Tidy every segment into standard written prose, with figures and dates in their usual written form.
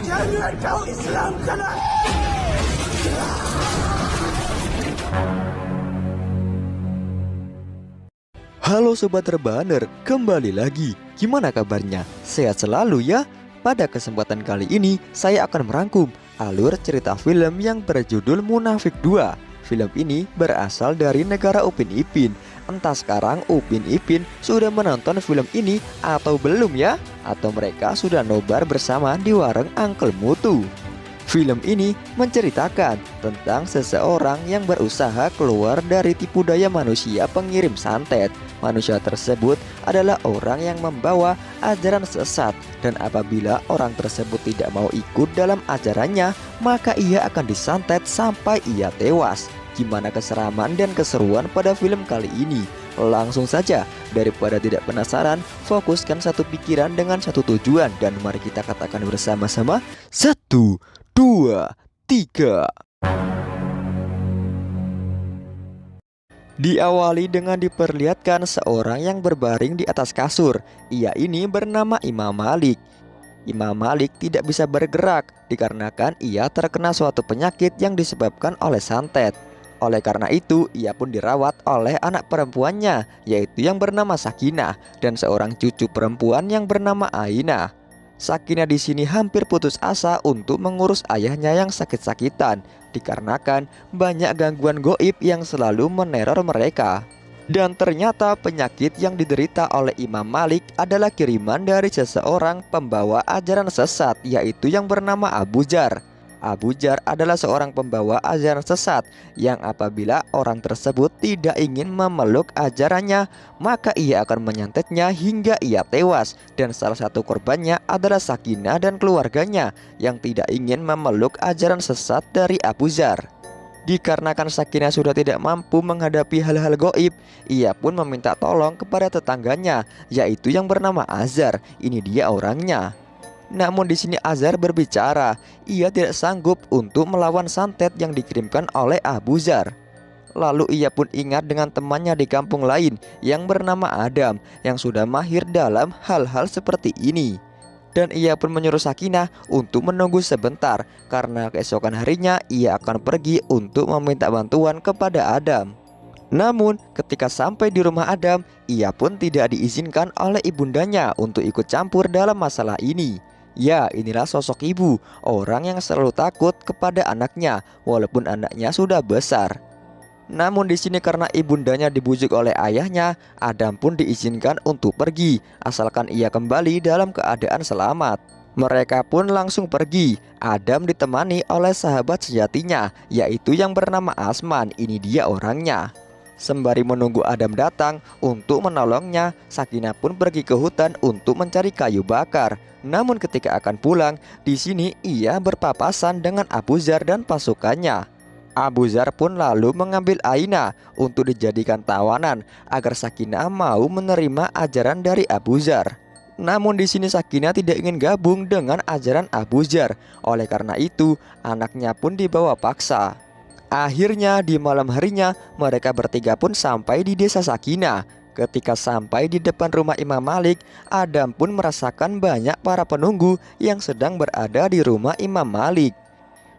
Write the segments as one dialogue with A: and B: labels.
A: Jangan kau Islamkan aku.
B: Halo Sobat Rebaner, kembali lagi. Gimana kabarnya? Sehat selalu ya? Pada kesempatan kali ini, saya akan merangkum alur cerita film yang berjudul Munafik 2. Film ini berasal dari negara Upin Ipin. Entah sekarang Upin Ipin sudah menonton film ini atau belum ya? Atau mereka sudah nobar bersama di warung Uncle Mutu. Film ini menceritakan tentang seseorang yang berusaha keluar dari tipu daya manusia pengirim santet. Manusia tersebut adalah orang yang membawa ajaran sesat, dan apabila orang tersebut tidak mau ikut dalam ajarannya, maka ia akan disantet sampai ia tewas. Gimana keseraman dan keseruan pada film kali ini? Langsung saja, daripada tidak penasaran, fokuskan satu pikiran dengan satu tujuan, dan mari kita katakan bersama-sama 1, 2, 3. Diawali dengan diperlihatkan seorang yang berbaring di atas kasur. Ia ini bernama Imam Malik. Imam Malik tidak bisa bergerak dikarenakan ia terkena suatu penyakit yang disebabkan oleh santet. Oleh karena itu, ia pun dirawat oleh anak perempuannya, yaitu yang bernama Sakinah, dan seorang cucu perempuan yang bernama Ainah. Sakinah di sini hampir putus asa untuk mengurus ayahnya yang sakit-sakitan, dikarenakan banyak gangguan goib yang selalu meneror mereka. Dan ternyata penyakit yang diderita oleh Imam Malik adalah kiriman dari seseorang pembawa ajaran sesat, yaitu yang bernama Abu Jar. Abu Jar adalah seorang pembawa ajaran sesat yang apabila orang tersebut tidak ingin memeluk ajarannya, maka ia akan menyantetnya hingga ia tewas. Dan salah satu korbannya adalah Sakinah dan keluarganya yang tidak ingin memeluk ajaran sesat dari Abu Jar. Dikarenakan Sakinah sudah tidak mampu menghadapi hal-hal goib, ia pun meminta tolong kepada tetangganya, yaitu yang bernama Azhar. Ini dia orangnya. Namun di sini Azhar berbicara, ia tidak sanggup untuk melawan santet yang dikirimkan oleh Abu Jar. Lalu ia pun ingat dengan temannya di kampung lain yang bernama Adam, yang sudah mahir dalam hal-hal seperti ini. Dan ia pun menyuruh Sakinah untuk menunggu sebentar, karena keesokan harinya ia akan pergi untuk meminta bantuan kepada Adam. Namun ketika sampai di rumah Adam, ia pun tidak diizinkan oleh ibundanya untuk ikut campur dalam masalah ini. Ya, inilah sosok ibu, orang yang selalu takut kepada anaknya walaupun anaknya sudah besar. Namun di sini karena ibundanya dibujuk oleh ayahnya, Adam pun diizinkan untuk pergi asalkan ia kembali dalam keadaan selamat. Mereka pun langsung pergi. Adam ditemani oleh sahabat sejatinya, yaitu yang bernama Asman. Ini dia orangnya. Sembari menunggu Adam datang untuk menolongnya, Sakinah pun pergi ke hutan untuk mencari kayu bakar. Namun ketika akan pulang, di sini ia berpapasan dengan Abu Jar dan pasukannya. Abu Jar pun lalu mengambil Ainah untuk dijadikan tawanan agar Sakinah mau menerima ajaran dari Abu Jar. Namun di sini Sakinah tidak ingin gabung dengan ajaran Abu Jar. Oleh karena itu, anaknya pun dibawa paksa. Akhirnya di malam harinya mereka bertiga pun sampai di desa Sakinah. Ketika sampai di depan rumah Imam Malik, Adam pun merasakan banyak para penunggu yang sedang berada di rumah Imam Malik.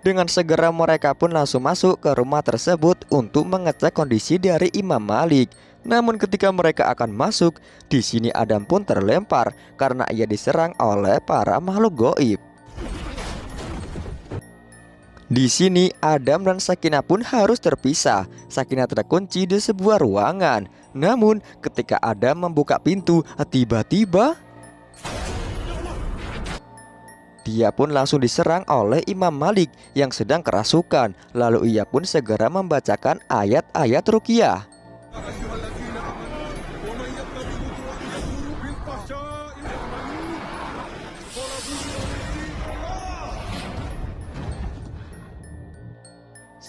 B: Dengan segera mereka pun langsung masuk ke rumah tersebut untuk mengecek kondisi dari Imam Malik. Namun ketika mereka akan masuk, di sini Adam pun terlempar karena ia diserang oleh para makhluk goib. Di sini Adam dan Sakinah pun harus terpisah. Sakinah terkunci di sebuah ruangan. Namun ketika Adam membuka pintu, tiba-tiba dia pun langsung diserang oleh Imam Malik yang sedang kerasukan. Lalu ia pun segera membacakan ayat-ayat ruqyah.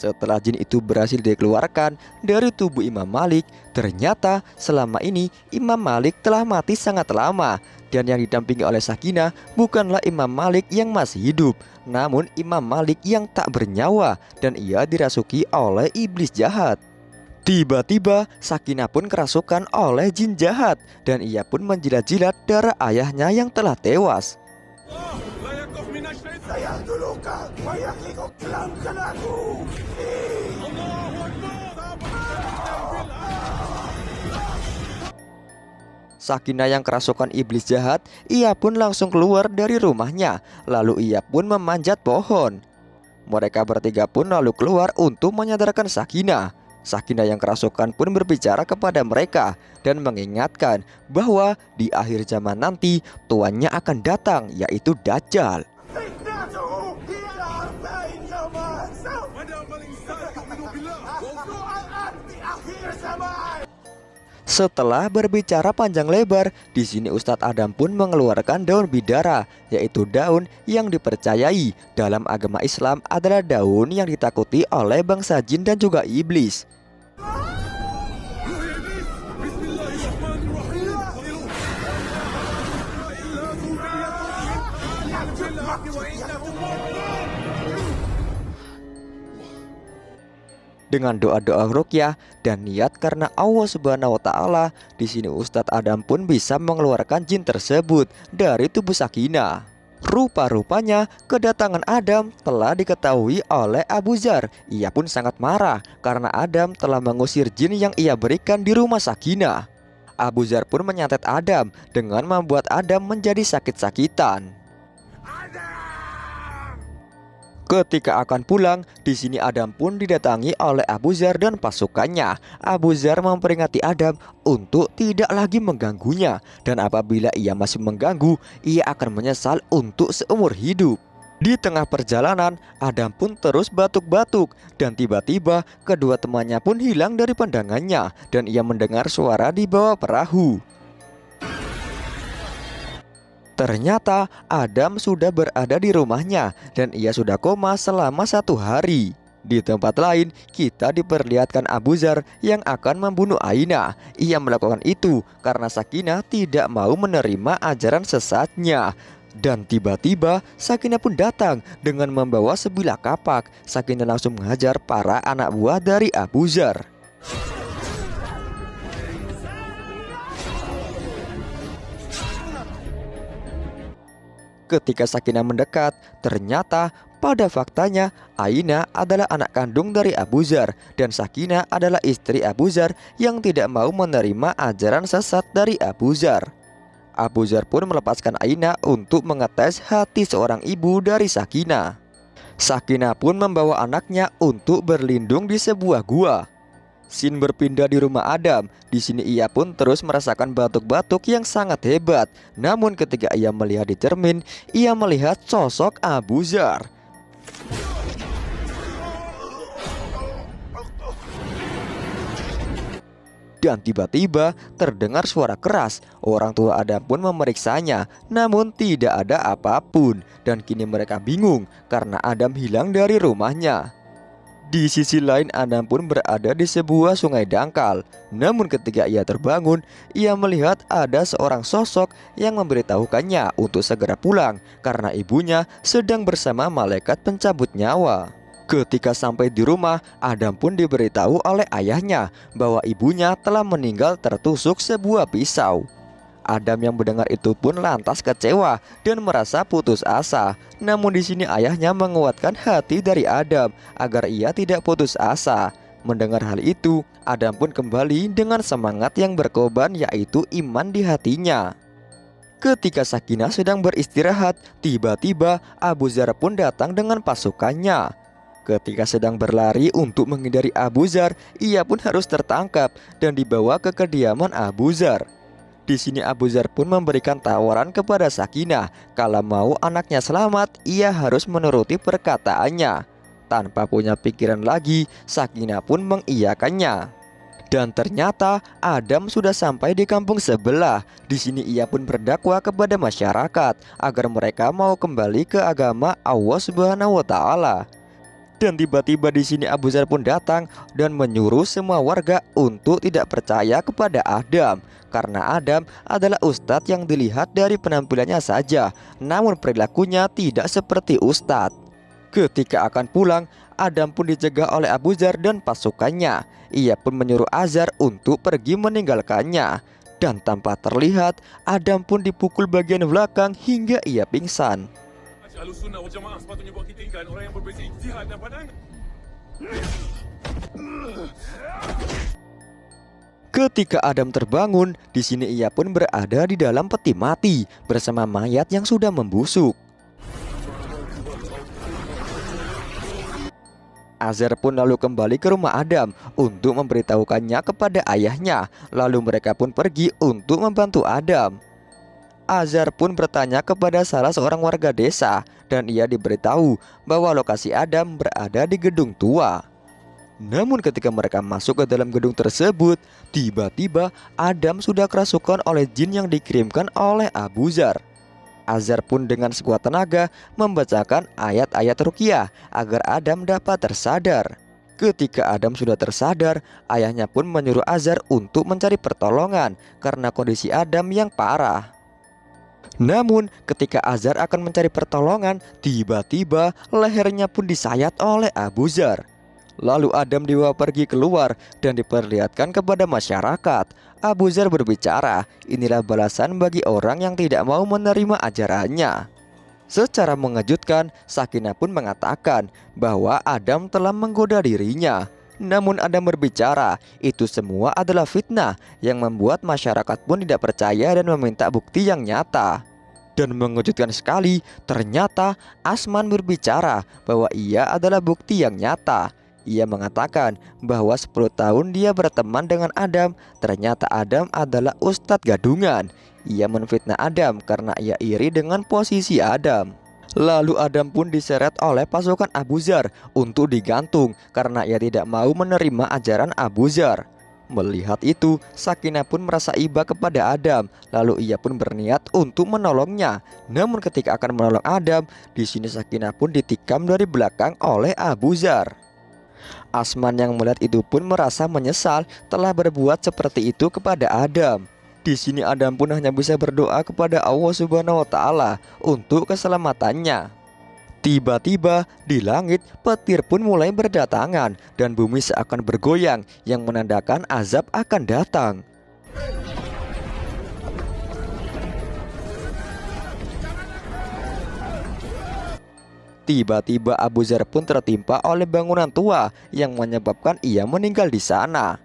B: Setelah jin itu berhasil dikeluarkan dari tubuh Imam Malik, ternyata selama ini Imam Malik telah mati sangat lama. Dan yang didampingi oleh Sakinah bukanlah Imam Malik yang masih hidup, namun Imam Malik yang tak bernyawa dan ia dirasuki oleh iblis jahat. Tiba-tiba Sakinah pun kerasukan oleh jin jahat dan ia pun menjilat-jilat darah ayahnya yang telah tewas.
A: Saya dulu kau banyak ikut kelamkan aku.
B: Sakinah yang kerasukan iblis jahat, ia pun langsung keluar dari rumahnya. Lalu ia pun memanjat pohon. Mereka bertiga pun lalu keluar untuk menyadarkan Sakinah. Sakinah yang kerasukan pun berbicara kepada mereka dan mengingatkan bahwa di akhir zaman nanti tuannya akan datang, yaitu Dajjal.
A: Fitnatu hiya arba'in yawman. Soal di akhir zaman.
B: Setelah berbicara panjang lebar, di sini Ustadz Adam pun mengeluarkan daun bidara, yaitu daun yang dipercayai dalam agama Islam adalah daun yang ditakuti oleh bangsa jin dan juga iblis. Dengan doa-doa ruqyah dan niat karena Allah Subhanahu wa taala, di sini Ustadz Adam pun bisa mengeluarkan jin tersebut dari tubuh Sakinah. Rupa-rupanya kedatangan Adam telah diketahui oleh Abu Dzar. Ia pun sangat marah karena Adam telah mengusir jin yang ia berikan di rumah Sakinah. Abu Dzar pun menyantet Adam dengan membuat Adam menjadi sakit-sakitan. Ketika akan pulang, di sini Adam pun didatangi oleh Abu Dzar dan pasukannya. Abu Dzar memperingati Adam untuk tidak lagi mengganggunya, dan apabila ia masih mengganggu, ia akan menyesal untuk seumur hidup. Di tengah perjalanan, Adam pun terus batuk-batuk, dan tiba-tiba kedua temannya pun hilang dari pandangannya, dan ia mendengar suara di bawah perahu. Ternyata Adam sudah berada di rumahnya dan ia sudah koma selama 1 hari. Di tempat lain, kita diperlihatkan Abu Dzar yang akan membunuh Ainah. Ia melakukan itu karena Sakinah tidak mau menerima ajaran sesatnya. Dan tiba-tiba Sakinah pun datang dengan membawa sebilah kapak. Sakinah langsung menghajar para anak buah dari Abu Dzar. Ketika Sakinah mendekat, ternyata pada faktanya Ainah adalah anak kandung dari Abu Dzar dan Sakinah adalah istri Abu Dzar yang tidak mau menerima ajaran sesat dari Abu Dzar. Abu Dzar pun melepaskan Ainah untuk mengetes hati seorang ibu dari Sakinah. Sakinah pun membawa anaknya untuk berlindung di sebuah gua. Sin berpindah di rumah Adam. Di sini ia pun terus merasakan batuk-batuk yang sangat hebat. Namun ketika ia melihat di cermin, ia melihat sosok Abu Dzar. Dan tiba-tiba terdengar suara keras. Orang tua Adam pun memeriksanya, namun tidak ada apapun. Dan kini mereka bingung karena Adam hilang dari rumahnya. Di sisi lain, Adam pun berada di sebuah sungai dangkal. Namun ketika ia terbangun, ia melihat ada seorang sosok yang memberitahukannya untuk segera pulang karena ibunya sedang bersama malaikat pencabut nyawa. Ketika sampai di rumah, Adam pun diberitahu oleh ayahnya bahwa ibunya telah meninggal tertusuk sebuah pisau. Adam yang mendengar itu pun lantas kecewa dan merasa putus asa. Namun di sini ayahnya menguatkan hati dari Adam agar ia tidak putus asa. Mendengar hal itu, Adam pun kembali dengan semangat yang berkorban, yaitu iman di hatinya. Ketika Sakinah sedang beristirahat, tiba-tiba Abu Dzar pun datang dengan pasukannya. Ketika sedang berlari untuk menghindari Abu Dzar, ia pun harus tertangkap dan dibawa ke kediaman Abu Dzar. Di sini Abu Dzar pun memberikan tawaran kepada Sakinah, kalau mau anaknya selamat, ia harus menuruti perkataannya. Tanpa punya pikiran lagi, Sakinah pun mengiyakannya. Dan ternyata Adam sudah sampai di kampung sebelah. Di sini ia pun berdakwah kepada masyarakat agar mereka mau kembali ke agama Allah Subhanahu wa taala. Dan tiba-tiba di sini Abu Dzar pun datang dan menyuruh semua warga untuk tidak percaya kepada Adam karena Adam adalah ustadz yang dilihat dari penampilannya saja, namun perilakunya tidak seperti ustadz. Ketika akan pulang, Adam pun dicegah oleh Abu Dzar dan pasukannya. Ia pun menyuruh Azar untuk pergi meninggalkannya. Dan tanpa terlihat, Adam pun dipukul bagian belakang hingga ia pingsan.
A: Kalau sunnah wal jamaah sepatutnya buat kita ingat orang yang berbeza ijtihad dan pandangan.
B: Ketika Adam terbangun, di sini ia pun berada di dalam peti mati bersama mayat yang sudah membusuk. Azar pun lalu kembali ke rumah Adam untuk memberitahukannya kepada ayahnya. Lalu mereka pun pergi untuk membantu Adam. Azar pun bertanya kepada salah seorang warga desa dan ia diberitahu bahwa lokasi Adam berada di gedung tua. Namun ketika mereka masuk ke dalam gedung tersebut, tiba-tiba Adam sudah kerasukan oleh jin yang dikirimkan oleh Abu Zar. Azar pun dengan sekuat tenaga membacakan ayat-ayat ruqyah agar Adam dapat tersadar. Ketika Adam sudah tersadar, ayahnya pun menyuruh Azar untuk mencari pertolongan karena kondisi Adam yang parah. Namun ketika Azar akan mencari pertolongan, tiba-tiba lehernya pun disayat oleh Abu Zar. Lalu Adam dibawa pergi keluar dan diperlihatkan kepada masyarakat. Abu Zar berbicara, inilah balasan bagi orang yang tidak mau menerima ajarannya. Secara mengejutkan, Sakinah pun mengatakan bahwa Adam telah menggoda dirinya. Namun Adam berbicara, itu semua adalah fitnah yang membuat masyarakat pun tidak percaya dan meminta bukti yang nyata. Dan mengejutkan sekali, ternyata Asman berbicara bahwa ia adalah bukti yang nyata. Ia mengatakan bahwa 10 tahun dia berteman dengan Adam. Ternyata Adam adalah ustadz gadungan. Ia menfitnah Adam karena ia iri dengan posisi Adam. Lalu Adam pun diseret oleh pasukan Abu Zar untuk digantung karena ia tidak mau menerima ajaran Abu Zar. Melihat itu, Sakinah pun merasa iba kepada Adam. Lalu ia pun berniat untuk menolongnya. Namun ketika akan menolong Adam, di sini Sakinah pun ditikam dari belakang oleh Abu Zar. Asman yang melihat itu pun merasa menyesal telah berbuat seperti itu kepada Adam. Di sini Adam pun hanya bisa berdoa kepada Allah Subhanahu wa Ta'ala untuk keselamatannya. Tiba-tiba di langit petir pun mulai berdatangan dan bumi seakan bergoyang yang menandakan azab akan datang. Tiba-tiba Abu Zar pun tertimpa oleh bangunan tua yang menyebabkan ia meninggal di sana.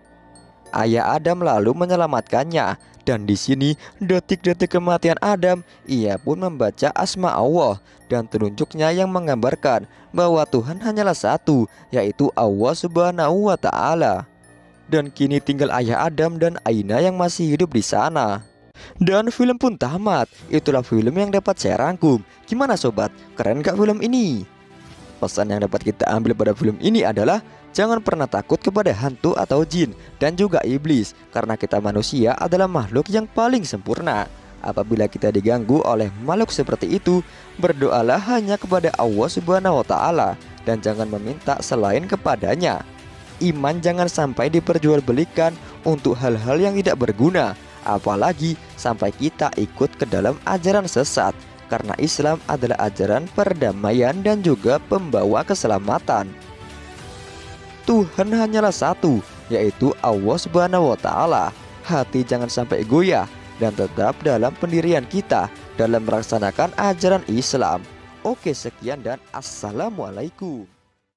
B: Ayah Adam lalu menyelamatkannya dan di sini detik-detik kematian Adam, ia pun membaca asma Allah dan telunjuknya yang menggambarkan bahwa Tuhan hanyalah satu, yaitu Allah Subhanahu wa Ta'ala. Dan kini tinggal ayah Adam dan Aina yang masih hidup di sana. Dan film pun tamat. Itulah film yang dapat saya rangkum. Gimana sobat? Keren gak film ini? Pesan yang dapat kita ambil pada film ini adalah jangan pernah takut kepada hantu atau jin dan juga iblis, karena kita manusia adalah makhluk yang paling sempurna. Apabila kita diganggu oleh makhluk seperti itu, berdoalah hanya kepada Allah Subhanahu wa Ta'ala dan jangan meminta selain kepadanya. Iman jangan sampai diperjualbelikan untuk hal-hal yang tidak berguna, apalagi sampai kita ikut ke dalam ajaran sesat, karena Islam adalah ajaran perdamaian dan juga pembawa keselamatan. Tuhan hanyalah satu, yaitu Allah Subhanahu wa Ta'ala. Hati jangan sampai goyah dan tetap dalam pendirian kita dalam melaksanakan ajaran Islam. Oke, sekian dan assalamualaikum.